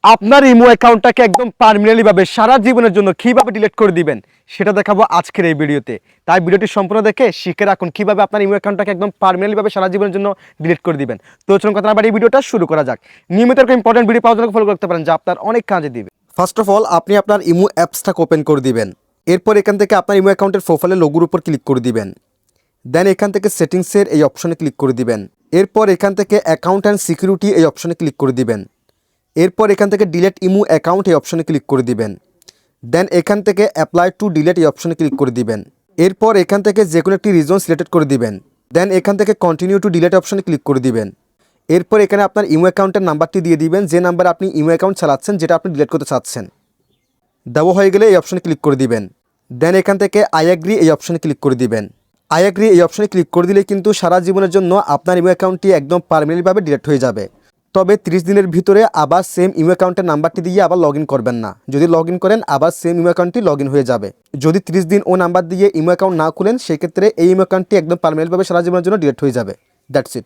আপনার ইমো অ্যাকাউন্টটাকে একদম পার্মানেন্টলি ভাবে সারা জীবনের জন্য কিভাবে ডিলিট করে দিবেন সেটা দেখাবো আজকের এই ভিডিওতে। তাই ভিডিওটি সম্পূর্ণ দেখে শিখে রাখুন কিভাবে আপনার ইমো অ্যাকাউন্টটাকে একদম পার্মানেন্টলি ভাবে সারা জীবনের জন্য ডিলিট করে দিবেন। তো চলুন কথা না বাড়িয়ে ভিডিওটা শুরু করা যাক। নিয়মিত এরকম ইম্পর্টেন্ট ভিডিও পাওয়ার জন্য ফলো করতে পারেন, যা আপনার অনেক কাজে দিবে। ফার্স্ট অফ অল আপনি আপনার ইমো অ্যাপসটাকে ওপেন করে দিবেন। এরপর এখান থেকে আপনার ইমো অ্যাকাউন্টের প্রোফাইলের লোগোর উপর ক্লিক করে দিবেন। দেন এখান থেকে সেটিংসের এই অপশনে ক্লিক করে দিবেন। এরপর এখান থেকে অ্যাকাউন্ট অ্যান্ড সিকিউরিটি এই অপশনে ক্লিক করে দিবেন। এরপর এখান থেকে ডিলেট ইমো অ্যাকাউন্ট এই অপশনে ক্লিক করে দিবেন। দেন এখান থেকে অ্যাপ্লাই টু ডিলেট এই অপশনে ক্লিক করে দিবেন। এরপর এখান থেকে যে কোনো একটি রিজন সিলেক্ট করে দিবেন। দেন এখান থেকে কন্টিনিউ টু ডিলেট অপশনে ক্লিক করে দিবেন। এরপর এখানে আপনার ইমো অ্যাকাউন্টের নাম্বারটি দিয়ে দিবেন, যে নাম্বার আপনি ইমো অ্যাকাউন্ট চালাচ্ছেন, যেটা আপনি ডিলেট করতে চাচ্ছেন। দেওয়া হয়ে গেলে এই অপশনে ক্লিক করে দিবেন। দেন এখান থেকে আই অ্যাগ্রি এই অপশনে ক্লিক করে দিবেন। আই অ্যাগ্রি এই অপশনে ক্লিক করে দিলে কিন্তু সারা জীবনের জন্য আপনার ইমো অ্যাকাউন্টটি একদম পার্মানেন্টলিভাবে ডিলিট হয়ে যাবে। তবে 30 দিনের ভিতরে আবার সেম ইমো অ্যাকাউন্টের নাম্বারটি দিয়ে আবার লগ ইন করবেন না। যদি লগ ইন করেন আবার সেম ইমো অ্যাকাউন্টটি লগ ইন হয়ে যাবে। যদি 30 দিন ও নাম্বার দিয়ে ইমো অ্যাকাউন্ট না খুলেন, সেক্ষেত্রে এই ইমো অ্যাকাউন্টটি একদম পার্মানেন্টভাবে সারা জীবনের জন্য ডিলিট হয়ে যাবে। That's it.